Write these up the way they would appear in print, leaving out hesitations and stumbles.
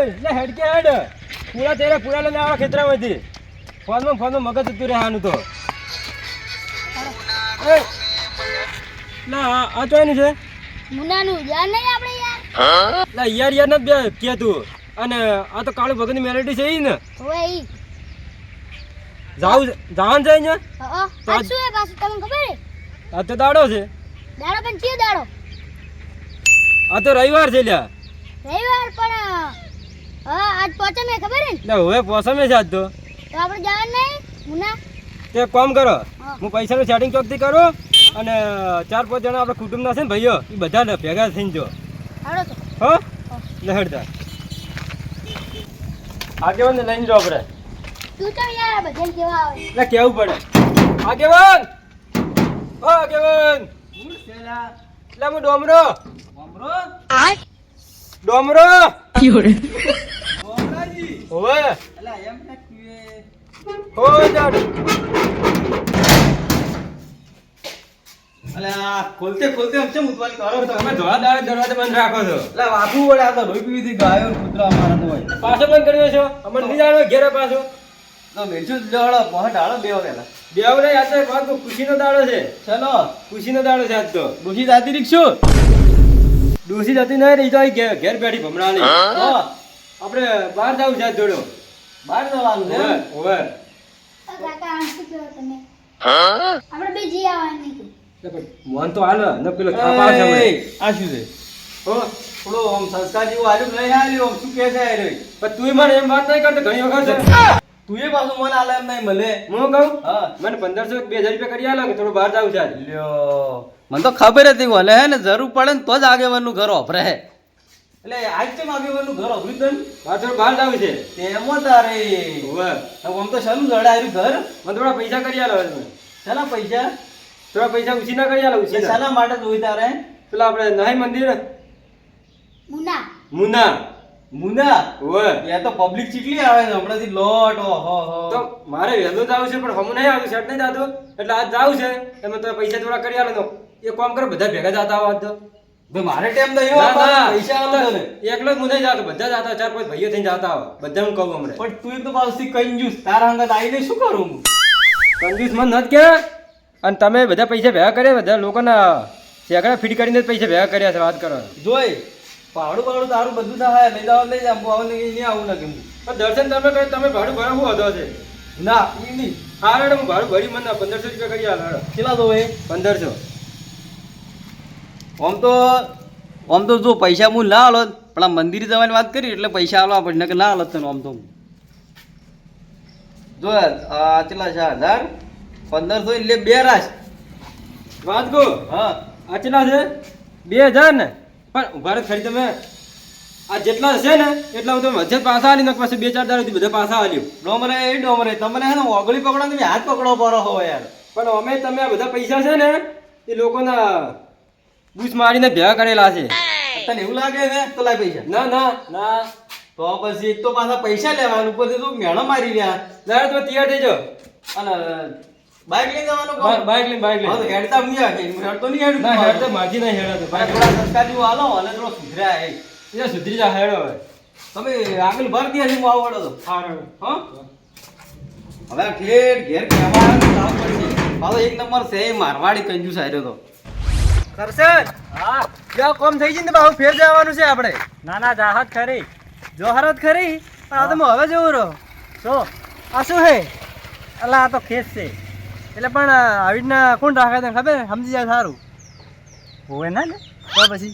એટલે હેડ કે હેડ પૂરા તેરે પૂરા લઈને આવા ખેતરામાંથી ફોનમાં મગજ જતું રહેવાનું તો ના આ ચોયનું છે મુનાનું યાર નહીં આપણે યાર ના યાર નથી બે કે તું અને આ તો કાળુ ભગતની મેલેડી છે ઈ ને ઓએ ઈ જાવન છે ને આ શું હે પાછું તમને ખબર હે આ તો દાડો છે દાડો પણ કયો દાડો આ તો રવિવાર છે લ્યા રવિવાર પણ આજ પોચમે ખબર હે લે હવે પોસમે છે આજ તો આપણે જવાનું નહીં મુના તે કામ કરો હું પૈસાનું સેટિંગ ચોકથી કરું અને 4-5 જણા આપણા કુટુંબના છે ને ભાઈઓ એ બધા ભેગા થઈને જો હાલો તો હો લહેડતા આગેવાન લઈને જો આપણે તું તો યાર બધાને કેવા આવે એટલે કેવું પડે આગેવાન ઓ આગેવાન એટલે હું ડોમરો ડોમરો હોવે હો જાડ અલ્યા ખોલતે આમ ચમ ઉતવાલી કરો છો તમે ધોળા દાડે દરવાજો બંધ રાખો છો એટલે વાપુ વડે આ તો રોઈ પીવી હતી ગાયો ને કૂતરા અમારા તો હોય પાછો બંધ કરી દેશો અમને નહીં જાણો ઘેરે પાછો તો મેલશું જળો પહોંચ ડાળો બે વાગેલા બેવ ને યાદ વાત તો ખુશીનો દાડો છે ચલો ખુશીનો દાડો છે આજ તો ડોશી જાતી રીક્ષું ડોસી જતી નહીં રહી તો ઘેર બેઠી ભમરાની આપણે બહાર જવું છે આજ જોડો બહાર જવાનું છે હોવે કાકા આમ શું કહો તમે આપણે બે જી આવવાનું નહીં મન તો હાલ ન પેલો થાપા છે હમણાં. આ શું છે હો થોડો આમ સંસ્કાર જેવું આલ્યું નહીં આલ્યું આમ શું કહે છે આ રહ્યો પણ તું મને એમ વાત નહીં કરતો ઘણી વખત છે તું એ પાછું મને આલે એમ નહીં મળે હું કહું હા મને 1500-2000 રૂપિયા કરી આલો કે થોડું બહાર જવું છે આજ લ્યો મને તો ખબર હતી ભલે હે ને જરૂર પડે ને તો જ આગેવાનનું ઘર ઓફરે એટલે આજ કેમ આગેવાનનું ઘર ઓફરી તને મારે થોડું બહાર જવું છે તેમાં તારે હોવે આમ તો શાનું જડાયું ઘર મને થોડા પૈસા કરી આલો હવે તમે. શાના પૈસા થોડા પૈસા ઉછીના કરી આલો ઉછીના શાના માટે જોઈ તારે પેલા આપણે નહીં મંદિર મુના મુના મુના હોવે યા તો પબ્લિક ચીટલી આવે છે હમણાંથી લોટ ઓહો તો મારે વહેલું જવું છે પણ હમ નહીં આવ્યું સેટ નહીં થતું એટલે આજ જવું છે તમે તો પૈસા થોડા કરી આલો તો એ કામ કરો બધા ભેગા જતા આવો આજ તો ભાઈ મારે ટાઈમ નહીં ના, ના. પૈસા આલો તને એકલો જ હું નહીં જાતો બધા જતા 4-5 ભાઈઓ થઈને જતા આવો બધા હું કહું હમણાં પણ તું એક તો પાછું કંજૂસ તારા હંગત આવીને શું કરું હું કંજૂસ મન નથી કે અને તમે બધા પૈસા ભેગા કર્યા બધા લોકોના સેકડા ફીટ કરીને જ પૈસા ભેગા કર્યા છે વાત કરો જોઈ ભાડું તારું બધું થાય લઈ જાવ લઈ જાવ આવું નહીં આવું ના કેમ પણ દર્શન તમે કહ્યું તમે ભાડું ભરો શું હતો છે ના એ નહીં હા રેડો હું ભાડું ભરી મને 1500 રૂપિયા કરી આલો હેડો. કેટલા દો એ 1500 આમ તો જો પૈસા હું ના આલો પણ આ મંદિરે જવાની વાત કરી એટલે પૈસા આલવા પડે કે ના આલો તને આમ તો જો આ કેટલા છે 1500 એટલે બે રાશ વાત કહું હા આ કેટલા છે 2000 ને પણ ઉભા રહો ખરી તમે આ જેટલા છે ને એટલા હું તમે હજે પાછા આલી નાખ પાછું 2-4 દાડાથી બધા પાછા આલ્યું ડોમરે તમને હે ને ઓગળી પકડો તમે હાથ પકડો પરો હો યાર પણ અમે તમે આ બધા પૈસા છે ને એ લોકોના બૂસ મારીને ભેગા કરેલા છે તને એવું લાગે ને તો લાય પૈસા ના ના ના તો પછી એક તો પાછા પૈસા લેવાનું ઉપરથી તું મેણો મારી રહ્યા ના તમે તૈયાર થઈ જાઓ અને બાઇક લઈને જવાનું બાઇક લઈને હા તો હેડતા હું હેડતો નહીં હેડું ના હેડ તો માજી નહીં હેડાતો ભાઈ થોડા સંસ્કાર જેવું હાલો અને થોડો સુધર્યા એ એ સુધરી જા હેડો હવે તમે આગળ ભર દે હું આવડો તો હા હેડો હા હવે ઠેર ઘેર કહેવા આવે તો કામ પડશે પાછો એક નંબર છે એ મારવાડી કંજૂસ આવ્યો તો કરશન હા જો કોમ થઈ જઈને બાહુ ફેર જવાનું છે આપણે ના ના જાહત ખરી જો હરત ખરી પણ આ તો હું હવે જવું રહો તો આ શું હે અલા આ તો ખેસ છે એટલે પણ આવી રીતના કોણ રાખે તને ખબર સમજી જાય સારું હોય ના ને તો પછી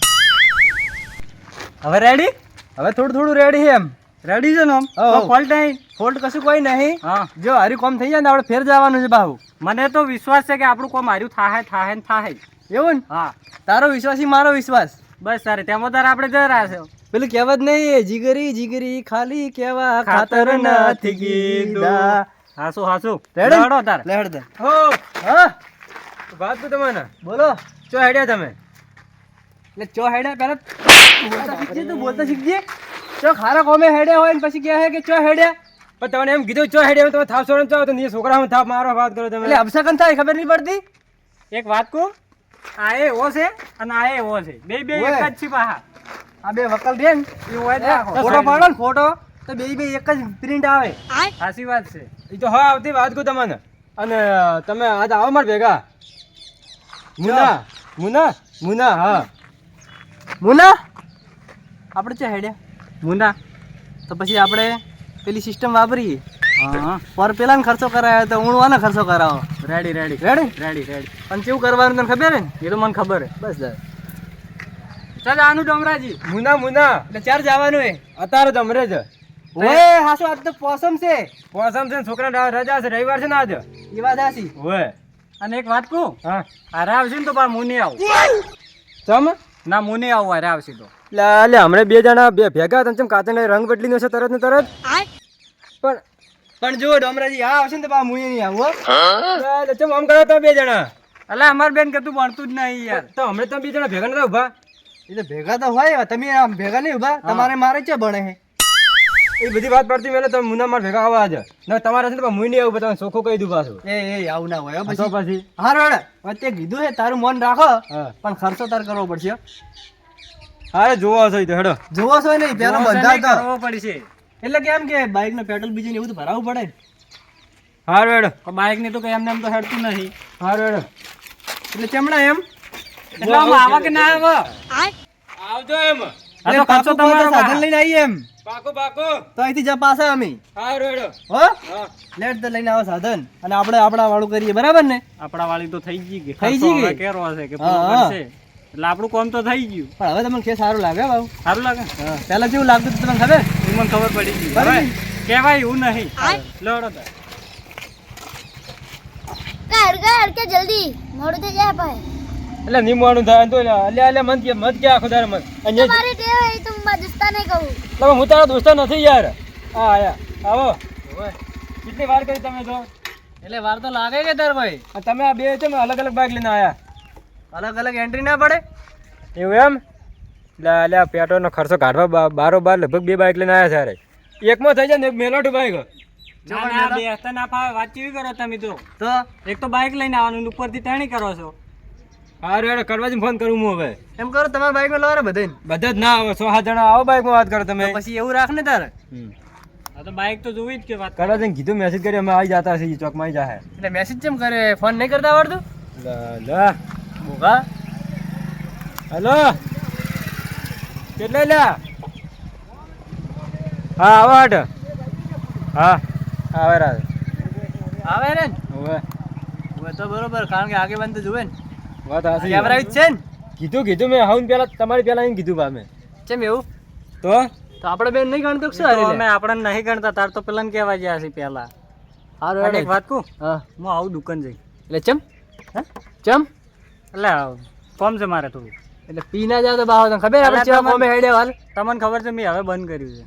હવે રેડી હવે થોડું રેડી છે એમ રેડી છે ને આમ ફોલ્ટ નહીં ફોલ્ટ કશું કોઈ નહીં હા જો હારી કોમ થઈ જાય ને આપણે ફેર જવાનું છે બાહુ મને તો વિશ્વાસ છે કે આપણું કોમ હાર્યું થાય ને થાય એવું ને હા તારો વિશ્વાસ મારો વિશ્વાસ બસ સારી તેમાં તારે આપણે જરા છે પેલું કહેવત નહીં જીગરી ખાલી કેવા ખાતર નથી કીધા હાસુ રેડો તાર લેડ દે હો હા વાત તો તમને બોલો ચો હેડ્યા તમે એટલે ચો હેડ્યા પહેલા બોલતા શીખજે ચો ખારા કોમે હેડ્યા હોય ને પછી કહે કે ચો હેડ્યા પણ તમને એમ કીધું ચો હેડ્યા તમે થાપ છોડો ચાવો તો નીચે છોકરા થાપ મારો વાત કરો તમે એટલે અપસકન થાય ખબર નહીં પડતી એક વાત કહું આ એવો છે અને આ એવો છે બે એક જ છે પાહા આ બે વકલ રે ને એ હોય તો રાખો. ફોટો પાડો ને ફોટો તો બે એક જ પ્રિન્ટ આવે. સાચી વાત છે. એ તો હા આવતી વાત કહું તમને. અને તમે આજ આવો માર ભેગા. મુના હા મુના આપણે છે હેડ્યા મુના તો પછી આપણે પેલી સિસ્ટમ વાપરીએ. હા પર પેલાને ખર્ચો કરાયો તો હું આને ખર્ચો કરાવો. Ready ready ready ready ready. પણ કેવું કરવાનું તને ખબર હે ને? એ તો મને ખબર હે. બસ દર ચાલ આનું ડમરાજી. મુના એટલે ચાર જવાનું હે. અત્યારે જમરે છે. ઓય હાસો આજ તો પોસમ છે. પોસમ છે ને છોકરા રજા છે રવિવાર છે ને આજ. એ વાત હાસી. ઓય અને એક વાત કહું, હા હારે આવશે ને તો પણ હું નહીં આવું. ચમ ના હું નહીં આવું હારે આવશે તો. લે હમણે બે જણા બે ભેગા તને ચમ કાચંડા રંગ બદલીનો છે તરત ને તરત. પણ જો ડોમરાજી આ આવશે ને તો પા હું નહીં આવું હો. લે ચમ આમ કરો તો બે જણા. અલા અમાર બેન કે તું ભણતું જ નહીં યાર. તો હમણે તમે બે જણા ભેગા નતા ઉભા. એટલે ભેગા તો હોય તમે આમ ભેગા નહીં ઉભા. તમારે મારે છે ભણે હે. એ બધી વાત પડતી મેલે તમે મુના માર ભેગા આવો આજે. ના તમારે છે ને હું નહીં આવું તમે ચોખ્ખું કહી દઉં પાછું. એ આવું ના હોય હો તો પછી. પછી હારો હેડ વચ્ચે કીધું હે તારું મન રાખો હા પણ ખર્ચો તાર કરવો પડશે હો. હા જોવો છો તો હેડો. જોવો છો નહીં પેલો બંધા તો કરવો પડશે. એટલે કેમ કે બાઇક નો પેટ્રોલ બીજું ને એવું તો ભરાવવું પડે ને. હારું હેડો. બાઇક ને તો કઈ એમને એમ તો હેડતું નહીં. હારું હેડો. એટલે ચમડા એમ એટલે આમ આવા કે ના આવા. આવજો એમ. આ તો ખર્ચો પાકું તમારો સાધન લઈને આવીએ એમ પાકો તો અહીંથી જા પાછા અમે હારું હેડો. હો હા લેટ તો લઈને આવો સાધન અને આપણે આપણા વાળું કરીએ બરાબર ને. આપણા વાળી તો થઈ ગઈ કે થઈ ખર્ચો ગઈ હવે કે? કેરો હશે કે હા, પૂરો હા. કરશે. એટલે આપણું કામ તો થઈ ગયું. પણ હવે તમને કે સારું લાગે બાબુ. સારું લાગે. પહેલા જેવું લાગતું હતું તમને ખબર? એ મને ખબર પડી ગઈ. બરાબર. હવે કહેવાય એવું નહીં. લડો તાર. કર કે જલ્દી મોડું થઈ જાય ભાઈ. એટલે નિમવાનું થાય તો અલે મત કે આખો દાર મત. અહીંયા તમારી ટેવ હે તો હું દોસ્તા નહીં કહું. તમે હું તારા દોસ્તો નથી યાર. હા આયા આવો. કેટલી વાર કરી તમે તો. એટલે વાર તો લાગે કે તાર ભાઈ આ તમે આ બે છે ને અલગ અલગ બાઇક લઈને આયા. અલગ અલગ એન્ટ્રી ના પડે. એવું એમ. એટલે આ પેટ્રોલનો ખર્ચો કાઢવા બારોબાર લગભગ બે બાઇક લઈને આયા સારે. એકમાં થઈ જાય ને એક મેલોટું બાઇક. ના ના બે હસ્તા ના ફાવે. વાત કેવી કરો તમે તો. તો એક તો બાઇક લઈને આવવાનું ઉપરથી તેણી કરો છો. હારું હેડો કરવાજી ફોન કરું હું હવે. એમ કરો તમારા બાઈક માં લાવો બધાને. બધા જ ના આવે 6-7 જણા આવો બાઇકમાં વાત કરો તમે. તો પછી એવું રાખ ને તારે. આ તો બાઇક તો જોવી જ કે વાત. કરવાજીને કીધું મેસેજ કરી અમે આવી જતા છીએ ચોકમાં આવી જાહે. એટલે મેસેજ કેમ કરે ફોન નહીં કરતા આવડતું? લે બોગા હેલો કેટલે લ્યા. હા આવો હટ. હા આવે રાજ. આવે રે ને હવે હવે તો બરોબર કારણ કે આગે બંધ જોવે ને વાત હાચી. કેમેરા જ છે ને. કીધું મેં હાઉન પેલા તમારી પેલા એને કીધું બા મેં. ચેમ એવું તો તો આપણે બેન નહીં ગણતો શું તો હારી અમે આપણને નહીં ગણતા તાર તો પેલા કહેવા ગયા છે પેલા. હારું અને એક વાત કહું, હા હું આવું દુકાન જઈ. એટલે ચમ ચમ એટલે કોમ છે મારે થોડું. એટલે પી ના જાવ તો બાવ તને ખબર આપણે અલા ચેવા તમને- કોમે હેડે હાલ. તમને ખબર છે મેં હવે બંધ કર્યું છે.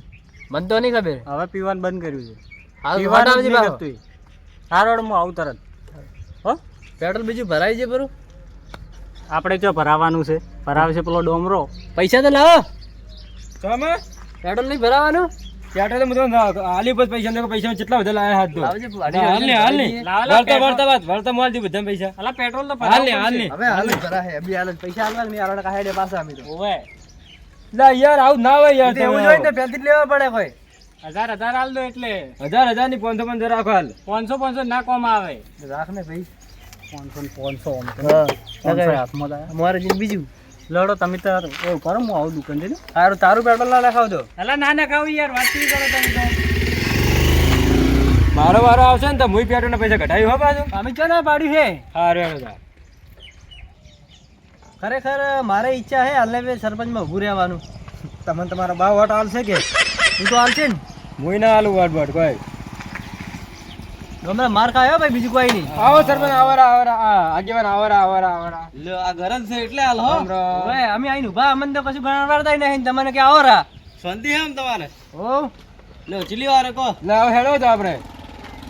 મને તો નહીં ખબર. હવે પીવાનું બંધ કર્યું છે. હાલ પીવાનું જ આવજે નહીં બાવ. કરતું. હારોડ હું આવું તરત. હો પેટ્રોલ બીજું ભરાય છે બરું. આપણે જો ભરાવાનું છે ભરાવે છે પેલો ડોમરો. પૈસા તો લાવો. તમે પેટ્રોલ નહીં ભરાવાનું. પેટ્રોલ તો બધું આલી ઉપર પૈસા ને પૈસા કેટલા બધા લાયા હાથ તો. લાવજે હાલ ને લાવ, લાવ, વળતા મોલ દી બધા પૈસા. અલા પેટ્રોલ તો હાલ ને ભરાવવું હાલ ને. પડશે. હવે હાલ જ ભરાય અભી હાલ જ પૈસા હાલવા નહીં આરોડા કાહેડે પાછા અમે તો. ઓવે લા યાર આવું ના હોય યાર. એવું જોઈએ ને પહેલથી જ લેવા પડે કોઈ. 1000 હાલ દો એટલે 1000 ની 500 રાખો હાલ. 500 ના કોમ આવે. રાખ ને ભાઈ. 500 આમ તો. હા 500 હાથમાં લાયા. અમારે જે બીજું લડો તમે તો એવું કરો હું આવું દુકાન જઈને. તારું તારું પેટ્રોલ ના લખાવ દો. અલા ના ના ખાવું યાર વાત કેવી કરો તમે તો. મારો વારો આવશે ને તો મુઈ પેટ્રોલ ના પૈસા ઘટાડ્યું હો પાછું. અમે ચો ના પાડ્યું છે. હારું હેડો તાર. ખરેખર મારે ઈચ્છા છે હાલને બે સરપંચમાં ઊભું રહેવાનું. તમને તમારા બા વોટ આલશે કે હું તો હાલશે ને મુઈ ના આલું વોટ કોઈ. હમણાં માર ખાયો ભાઈ બીજું કોઈ નહીં. આવો સરપંચ આવરા આગેવાન આવરા. લ્યો આ ઘર જ છે એટલે હાલ હો. રામ રામ. હવે અમે આઈને ઊભા અમને તો કશું ગણવાડતા નહીં તમને કે આવો રા. શાંતિ હે એમ તમારે. ઓ લ્યો ચીલી વારે કહો. લે હવે હેડો તો આપણે.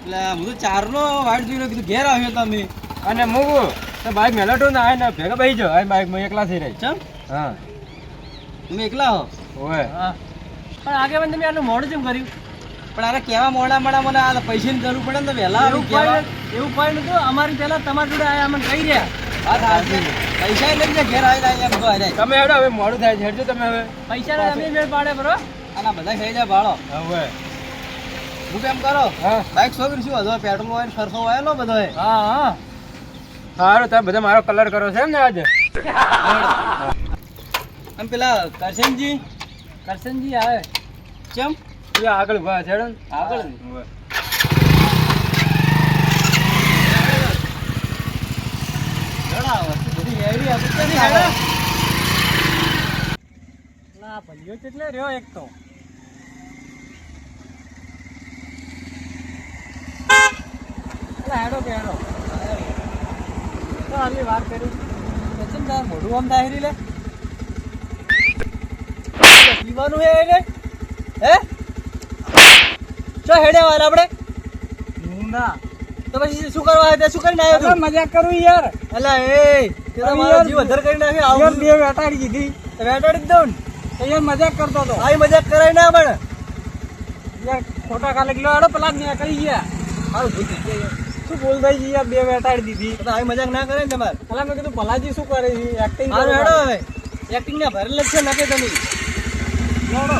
એટલે હું તો ચારનો વાટ જોઈને કીધું ઘેર આવ્યો તમે. અને મૂકું તો બાઈક મેલાટો ને આય ને ભેગા બેસી જાઓ. આ બાઈક માં એકલા થઈ રહી. ચમ હા તમે એકલા હો. ઓય હા પણ આગે બંધ તમે આટલું મોડું કેમ કર્યું? પણ આરે કેવા મોડા મને આ પૈસાની જરૂર પડે ને તો વહેલા એવું કોઈ નતું અમારી પહેલા તમારી જોડે આયા અમને કહી રહ્યા હા સાચી પૈસા લઈને જે ઘેર આવીને અહીંયા બધું આવી જાય તમે હેડો હવે મોડું થાય છે હેડજો તમે હવે પૈસા અમે મેળ પાડે બરો આના બધા ખાઈ જાય ભાડો હવે હું કેમ કરો હા બાઈક છોકરી શું હતો પેટ્રોલ હોય ને ખર્ચો હોય લો બધો હા હા સારું તમે બધા મારો કલર કરો છે એમ ને આજે અને પેલા કરશનજી કરશનજી આવે કેમ એ આગળ ઉભા છે હેડો ને. આગળ ને? હવે. ઘણા વસ્તુ બધી હેવી આ બધી ની હેડો. હેડો. ના ભલ્યો કેટલે રહ્યો એક તો અલા હેડો કે હેડો તો આટલી વાર કરી કેમ તાર મોઢું આમ દાહેરી લે પીવાનું હે એને હે ચો હેડે વાર આપણે હું ના તો પછી શું કરવા આવ્યો શું કરીને આવ્યો તું મજાક કરું યાર અલા એ તે તો મારો જીવ અધર કરી નાખે આવું બે વેટાડી દીધી તો વેટાડી જ દઉં ને તો યાર મજાક કરતો તો આઈ મજાક કરાય ના પણ યાર ખોટા કાલે કિલો આડો પેલા ને કરી ગયા હારું ભૂલી ગયા યાર શું બોલતા છે યાર બે વેટાડી દીધી તો આઈ મજાક ના કરે ને તમારે અલા મેં કીધું ભલાજી શું કરે છે એક્ટિંગ હારું હેડો હવે એક્ટિંગ ના ભરેલ જ છે નાખે તમે હેડો